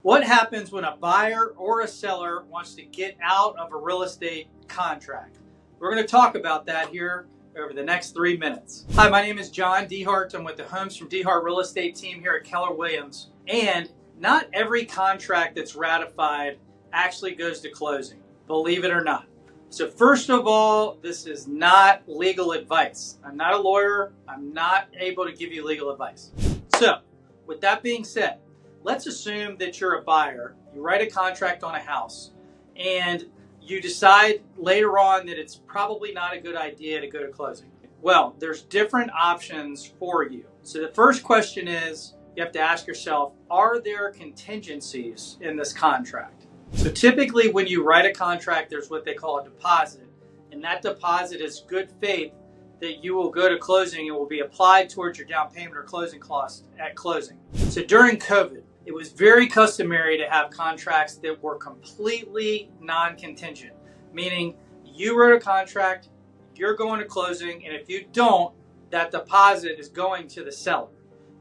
What happens when a buyer or a seller wants to get out of a real estate contract? We're going to talk about that here over the next 3 minutes. Hi, my name is John DeHart. I'm with the Homes from DeHart Real Estate team here at Keller Williams. And not every contract that's ratified actually goes to closing, believe it or not. So first of all, this is not legal advice. I'm not a lawyer. I'm not able to give you legal advice. So with that being said, let's assume that you're a buyer. You write a contract on a house and you decide later on that it's probably not a good idea to go to closing. Well, there's different options for you. So the first question is, you have to ask yourself, are there contingencies in this contract? So typically when you write a contract, there's what they call a deposit. And that deposit is good faith that you will go to closing and will be applied towards your down payment or closing cost at closing. So during COVID, it was very customary to have contracts that were completely non-contingent, meaning you wrote a contract, you're going to closing, and if you don't, that deposit is going to the seller.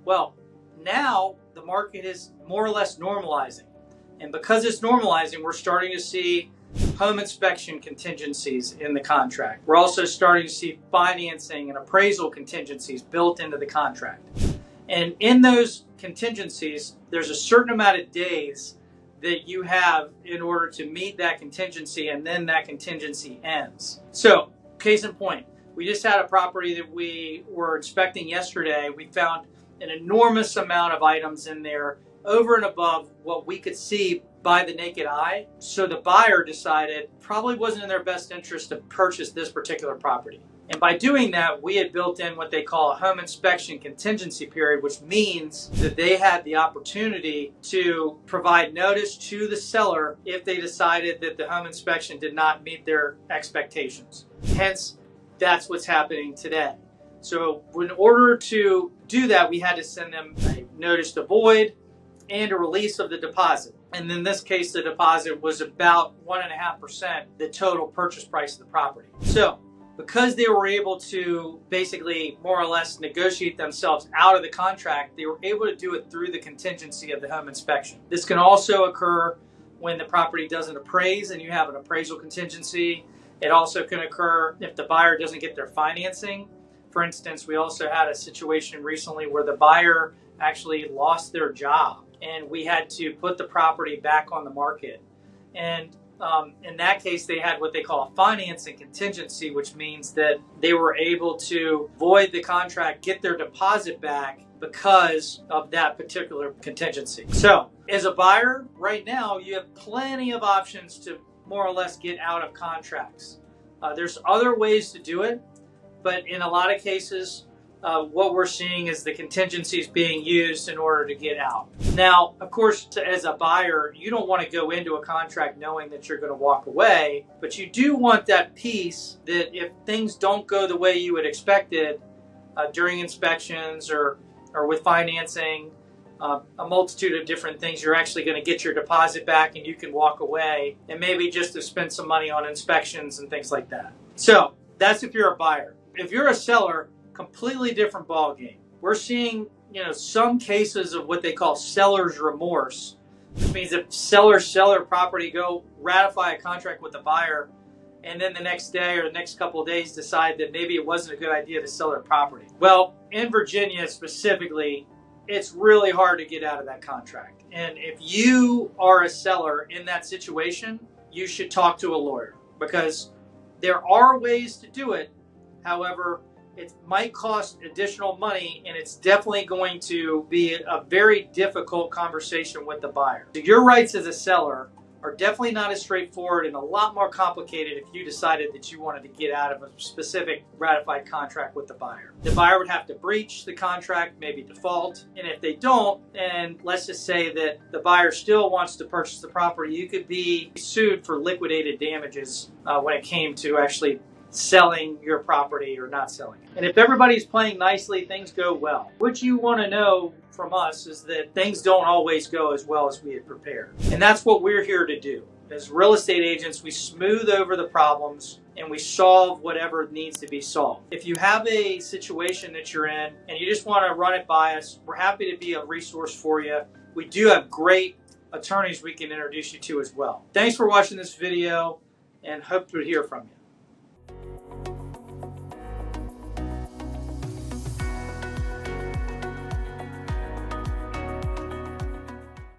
Well, now the market is more or less normalizing. And because it's normalizing, we're starting to see home inspection contingencies in the contract. We're also starting to see financing and appraisal contingencies built into the contract. And in those contingencies, there's a certain amount of days that you have in order to meet that contingency, and then that contingency ends. So, case in point, we just had a property that we were inspecting yesterday. We found an enormous amount of items in there over and above what we could see by the naked eye. So the buyer decided probably wasn't in their best interest to purchase this particular property. And by doing that, we had built in what they call a home inspection contingency period, which means that they had the opportunity to provide notice to the seller if they decided that the home inspection did not meet their expectations. Hence, that's what's happening today. So in order to do that, we had to send them a notice to void and a release of the deposit. And in this case, the deposit was about 1.5% the total purchase price of the property. So because they were able to basically more or less negotiate themselves out of the contract, they were able to do it through the contingency of the home inspection. This can also occur when the property doesn't appraise and you have an appraisal contingency. It also can occur if the buyer doesn't get their financing. For instance, we also had a situation recently where the buyer actually lost their job and we had to put the property back on the market. And in that case, they had what they call a financing contingency, which means that they were able to void the contract, get their deposit back because of that particular contingency. So as a buyer, right now, you have plenty of options to more or less get out of contracts. There's other ways to do it, but in a lot of cases, what we're seeing is the contingencies being used in order to get out. Now, of course, as a buyer, you don't want to go into a contract knowing that you're going to walk away, but you do want that piece that if things don't go the way you had expected during inspections or with financing, a multitude of different things, you're actually going to get your deposit back and you can walk away and maybe just to spend some money on inspections and things like that. So that's if you're a buyer. If you're a seller, completely different ball game. We're seeing, some cases of what they call seller's remorse, which means if seller property, go ratify a contract with the buyer, and then the next day or the next couple of days decide that maybe it wasn't a good idea to sell their property. Well, in Virginia specifically, it's really hard to get out of that contract. And if you are a seller in that situation, you should talk to a lawyer because there are ways to do it. However, it might cost additional money, and it's definitely going to be a very difficult conversation with the buyer. So your rights as a seller are definitely not as straightforward and a lot more complicated if you decided that you wanted to get out of a specific ratified contract with the buyer. The buyer would have to breach the contract, maybe default, and if they don't, and let's just say that the buyer still wants to purchase the property, you could be sued for liquidated damages when it came to actually selling your property or not selling it. And if everybody's playing nicely, things go well. What you want to know from us is that things don't always go as well as we had prepared. And that's what we're here to do. As real estate agents, we smooth over the problems and we solve whatever needs to be solved. If you have a situation that you're in and you just want to run it by us, we're happy to be a resource for you. We do have great attorneys we can introduce you to as well. Thanks for watching this video and hope to hear from you.